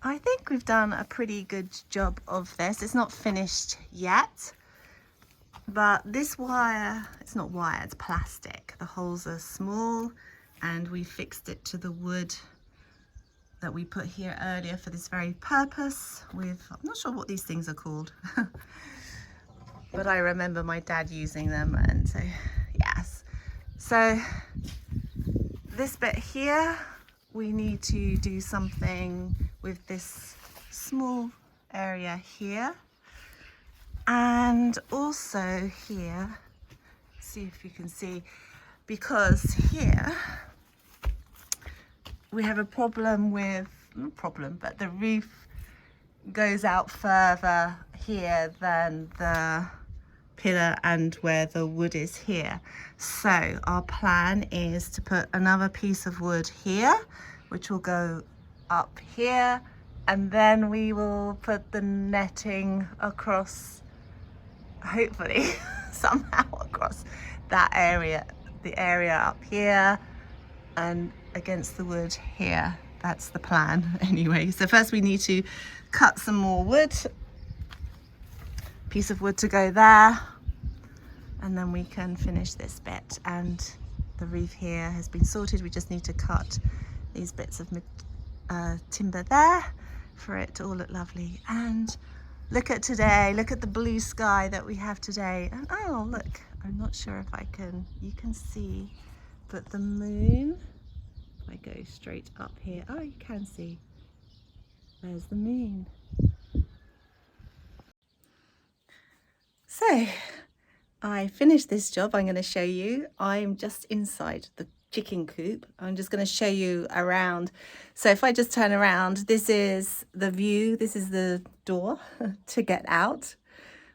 I think we've done a pretty good job of this. It's not finished yet, but this wire, it's not wire, it's plastic. The holes are small and we fixed it to the wood that we put here earlier for this very purpose with, I'm not sure what these things are called, but I remember my dad using them, and so yes. So this bit here, we need to do something with this small area here, and also here, see if you can see, because here we have a problem with, not problem, but the roof goes out further here than the pillar and where the wood is here. So our plan is to put another piece of wood here, which will go up here, and then we will put the netting across, hopefully somehow across that area, the area up here and against the wood here. That's the plan anyway. So first we need to cut some more wood, piece of wood to go there, and then we can finish this bit. And the roof here has been sorted. We just need to cut these bits of timber there for it to all look lovely. And look at today, look at the blue sky that we have today. And oh look, I'm not sure if I can, you can see, but the moon, if I go straight up here, oh you can see, there's the moon. So I finished this job. I'm going to show you. I'm just inside the chicken coop. I'm just going to show you around. So if I just turn around, this is the view. This is the door to get out.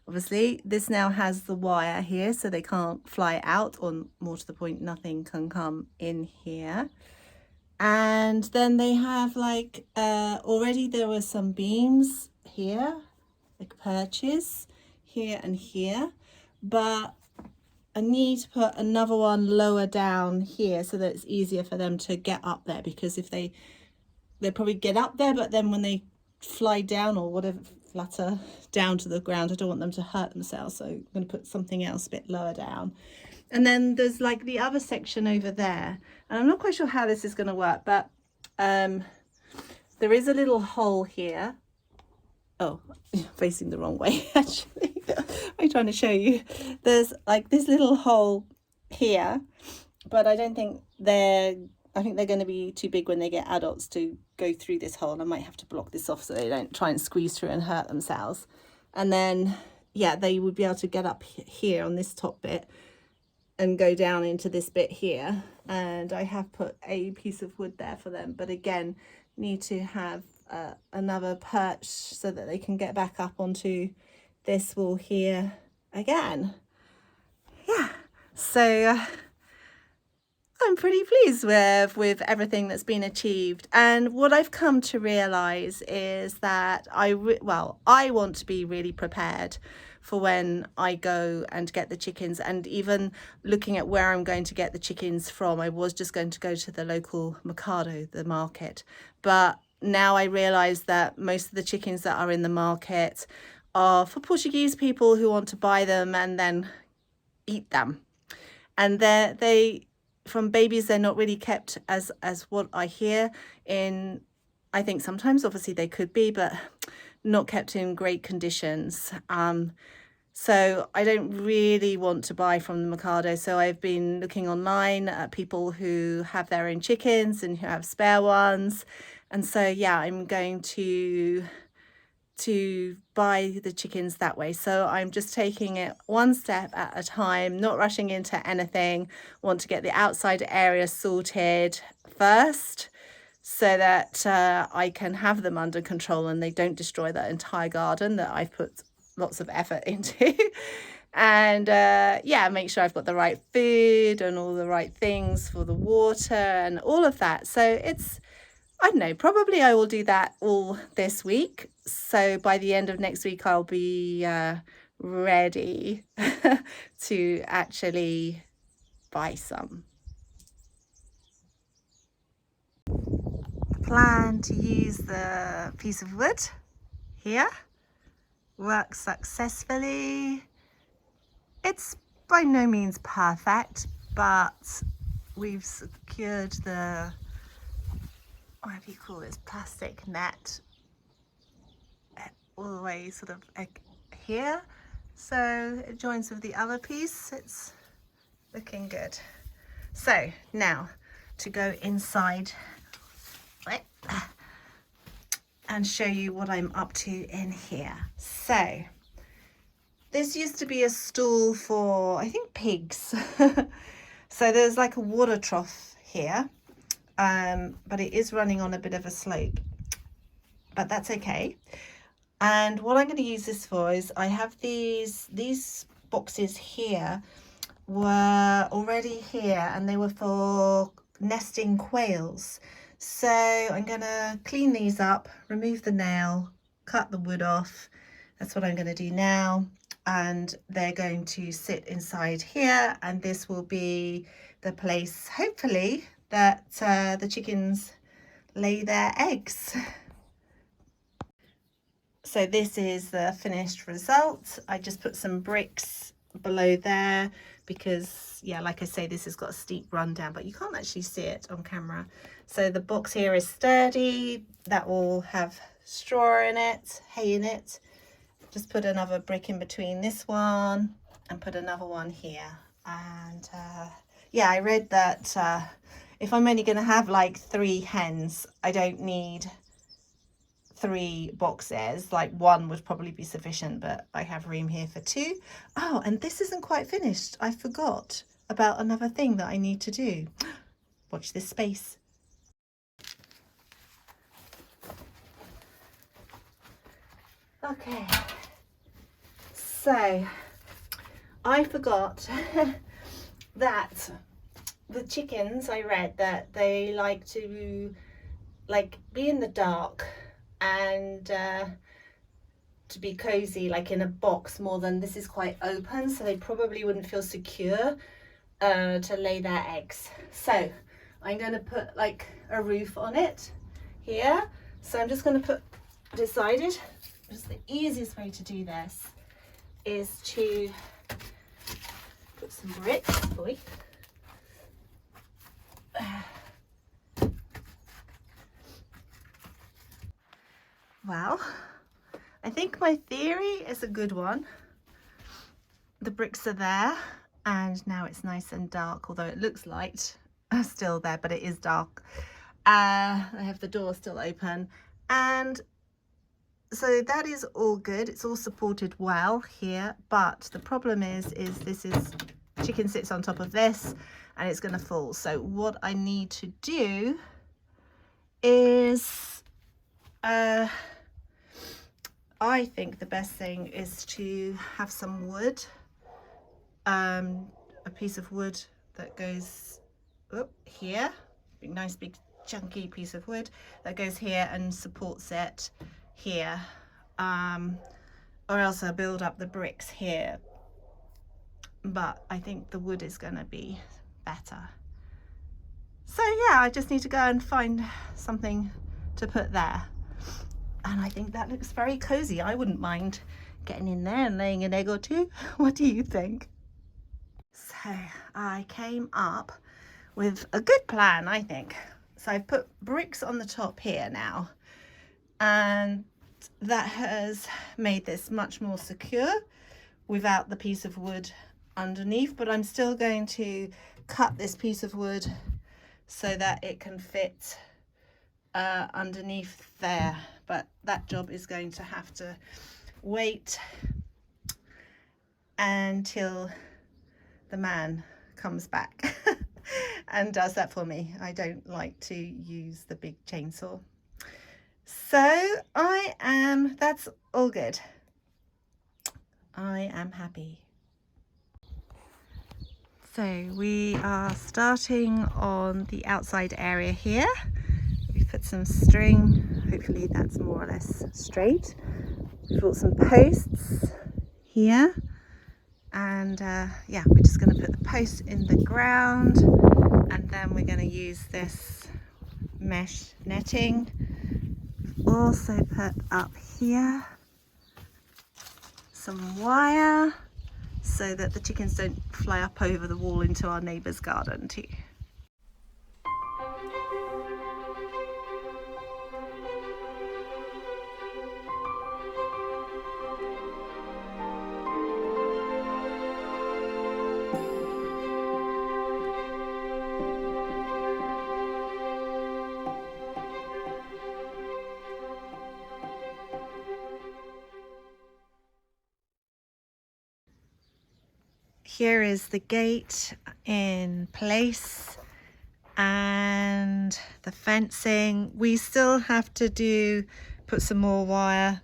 Obviously, this now has the wire here, so they can't fly out, or more to the point, nothing can come in here. And then they have like, already there were some beams here, like perches here and here, but I need to put another one lower down here so that it's easier for them to get up there, because if they probably get up there, but then when they fly down or whatever, flutter down to the ground, I don't want them to hurt themselves, so I'm going to put something else a bit lower down. And then there's like the other section over there, and I'm not quite sure how this is going to work, but there is a little hole here. Oh, facing the wrong way actually. I'm trying to show you. There's like this little hole here, but I don't think I think they're going to be too big when they get adults to go through this hole, and I might have to block this off so they don't try and squeeze through and hurt themselves. And then yeah, they would be able to get up here on this top bit and go down into this bit here, and I have put a piece of wood there for them, but again need to have another perch so that they can get back up onto this wall here again. Yeah, so I'm pretty pleased with everything that's been achieved. And what I've come to realize is that I want to be really prepared for when I go and get the chickens. And even looking at where I'm going to get the chickens from, I was just going to go to the local mercado, the market, but now I realize that most of the chickens that are in the market are for Portuguese people who want to buy them and then eat them. And they from babies, they're not really kept as what I hear in, I think sometimes obviously they could be, but not kept in great conditions. So I don't really want to buy from the mercado. So I've been looking online at people who have their own chickens and who have spare ones. And so, yeah, I'm going to buy the chickens that way. So I'm just taking it one step at a time, not rushing into anything. Want to get the outside area sorted first so that I can have them under control and they don't destroy that entire garden that I've put lots of effort into. And yeah, make sure I've got the right food and all the right things for the water and all of that. So it's, I don't know, probably I will do that all this week. So by the end of next week, I'll be ready to actually buy some. The plan to use the piece of wood here works successfully. It's by no means perfect, but we've secured the, what do you call this, plastic net all the way sort of here, so it joins with the other piece. It's looking good. So now to go inside and show you what I'm up to in here. So this used to be a stall for, I think, pigs. So there's like a water trough here, but it is running on a bit of a slope, but that's okay. And what I'm going to use this for is I have these boxes here were already here, and they were for nesting quails. So I'm going to clean these up, remove the nail, cut the wood off. That's what I'm going to do now. And they're going to sit inside here, and this will be the place, hopefully, that the chickens lay their eggs. So this is the finished result. I just put some bricks below there because, yeah, like I say, this has got a steep run down, but you can't actually see it on camera. So the box here is sturdy. That will have straw in it, hay in it. Just put another brick in between this one and put another one here. And yeah, I read that if I'm only going to have like 3 hens, I don't need 3 boxes. Like 1 would probably be sufficient, but I have room here for 2. Oh, and this isn't quite finished. I forgot about another thing that I need to do. Watch this space. Okay, so I forgot that the chickens, I read that they like to be in the dark and to be cozy, like in a box, more than this is quite open, so they probably wouldn't feel secure to lay their eggs. So I'm going to put like a roof on it here. So I'm just going to decided just the easiest way to do this is to put some bricks. Boy. Well, I think my theory is a good one. The bricks are there, and now it's nice and dark, although it looks light still there, but it is dark. I have the door still open, and so that is all good. It's all supported well here, but the problem is this is, chicken sits on top of this and it's going to fall. So what I need to do is I think the best thing is to have some wood, a piece of wood that goes here, a nice big chunky piece of wood that goes here and supports it here, or else I'll build up the bricks here, but I think the wood is going to be better. So yeah, I just need to go and find something to put there, and I think that looks very cozy. I wouldn't mind getting in there and laying an egg or 2. What do you think? So I came up with a good plan, I think. So I've put bricks on the top here now, and that has made this much more secure without the piece of wood underneath, but I'm still going to cut this piece of wood so that it can fit underneath there, but that job is going to have to wait until the man comes back and does that for me. I don't like to use the big chainsaw. So that's all good. I am happy. So we are starting on the outside area here. We've put some string, hopefully that's more or less straight. We've brought some posts here, and yeah, we're just going to put the posts in the ground, and then we're going to use this mesh netting. We've also put up here some wire so that the chickens don't fly up over the wall into our neighbour's garden too. Here is the gate in place and the fencing. We still have to put some more wire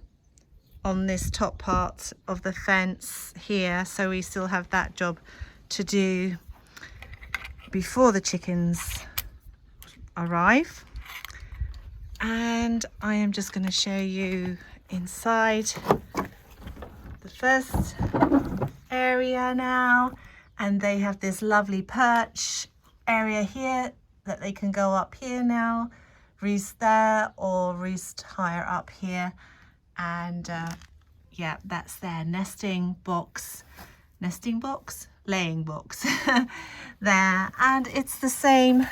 on this top part of the fence here, so we still have that job to do before the chickens arrive. And I am just going to show you inside the first area now, and they have this lovely perch area here that they can go up here now, roost there or roost higher up here. And yeah, that's their laying box there. And it's the same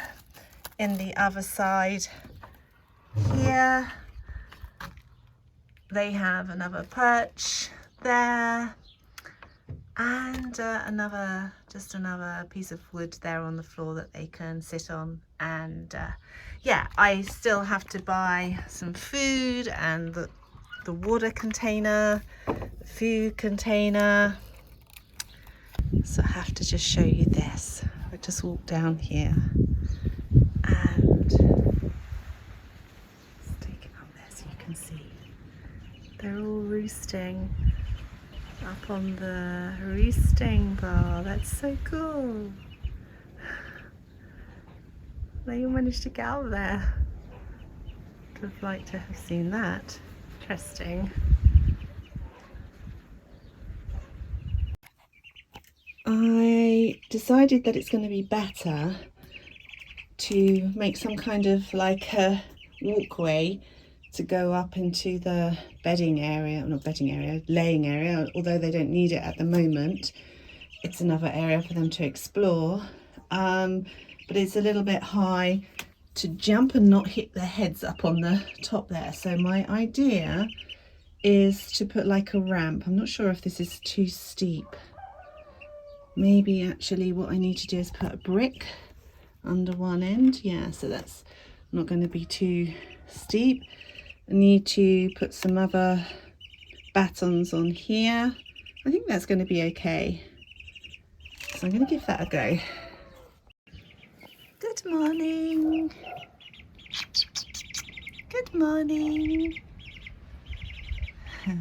in the other side here. They have another perch there, and another piece of wood there on the floor that they can sit on. And yeah, I still have to buy some food and the water container, the food container. So I have to just show you this. I just walk down here and let's take it up there so you can see. They're all roosting up on the roosting bar. That's so cool. They all managed to get out there. I'd have liked to have seen that. Interesting. I decided that it's going to be better to make some kind of like a walkway to go up into the laying area, although they don't need it at the moment. It's another area for them to explore, but it's a little bit high to jump and not hit their heads up on the top there. So my idea is to put like a ramp. I'm not sure if this is too steep. Maybe actually what I need to do is put a brick under one end. Yeah, so that's not going to be too steep. I need to put some other battens on here. I think that's going to be okay. So I'm going to give that a go. Good morning. Good morning. A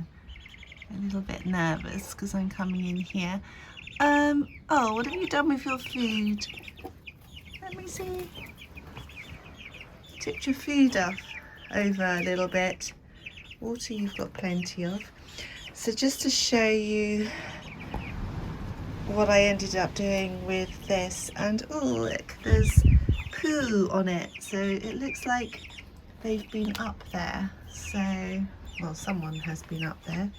little bit nervous because I'm coming in here. Oh, what have you done with your food? Let me see. Tipped your food off over a little bit. Water you've got plenty of. So just to show you what I ended up doing with this, and oh look, there's poo on it, so it looks like they've been up there. So, well, someone has been up there.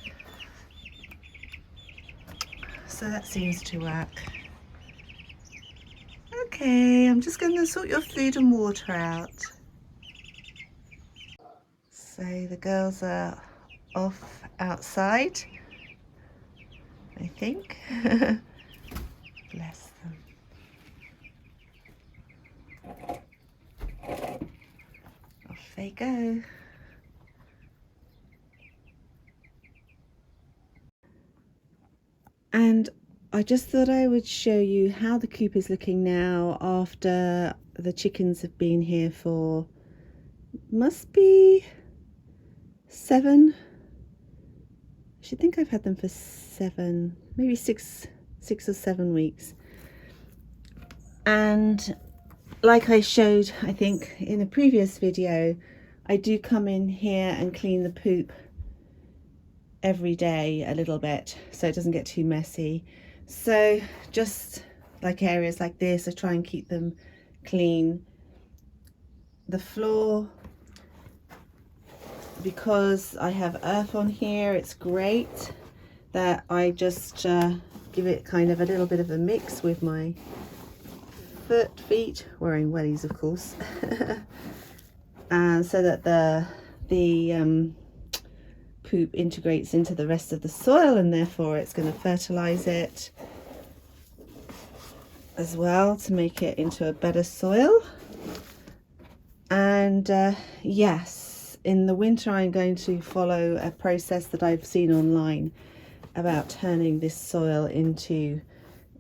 So that seems to work. Okay, I'm just going to sort your food and water out. So the girls are off outside, I think. Bless them. Off they go. And I just thought I would show you how the coop is looking now after the chickens have been here for, must be 7. I should think I've had them for 7, maybe 6 or 7 weeks. And like I showed, I think in a previous video, I do come in here and clean the poop every day a little bit so it doesn't get too messy. So just like areas like this, I try and keep them clean the floor, because I have earth on here, it's great that I just give it kind of a little bit of a mix with my feet, wearing wellies of course, and so that the poop integrates into the rest of the soil, and therefore it's going to fertilize it as well to make it into a better soil. And yes, in the winter I'm going to follow a process that I've seen online about turning this soil into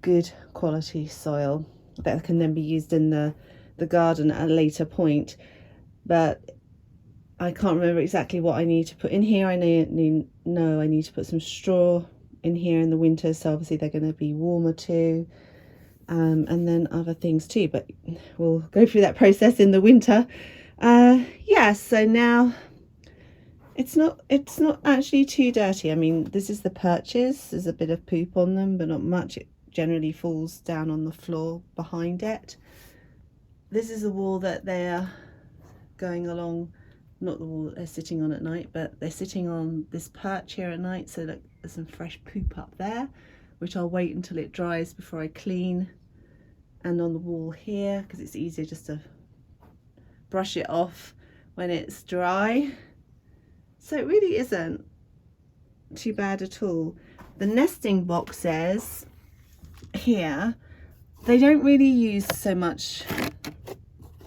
good quality soil that can then be used in the garden at a later point. But I can't remember exactly what I need to put in here. I know I need to put some straw in here in the winter, so obviously they're going to be warmer too, and then other things too, but we'll go through that process in the winter. Yeah, so now it's not actually too dirty. I mean, this is the perches, there's a bit of poop on them, but not much. It generally falls down on the floor behind it. This is the wall that they're going along, not the wall that they're sitting on at night, but they're sitting on this perch here at night. So look, there's some fresh poop up there, which I'll wait until it dries before I clean. And on the wall here, because it's easier just to brush it off when it's dry. So it really isn't too bad at all. The nesting boxes here, they don't really use so much,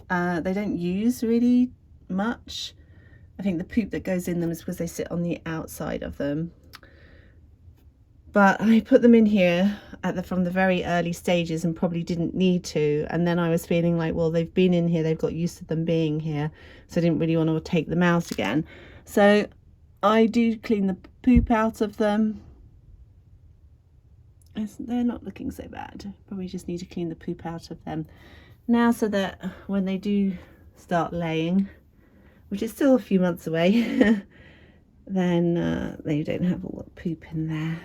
they don't use really much. I think the poop that goes in them is because they sit on the outside of them. But I put them in here from the very early stages and probably didn't need to. And then I was feeling like, well, they've been in here, they've got used to them being here, so I didn't really want to take them out again. So I do clean the poop out of them. They're not looking so bad. Probably just need to clean the poop out of them now, so that when they do start laying, which is still a few months away, then they don't have all the poop in there.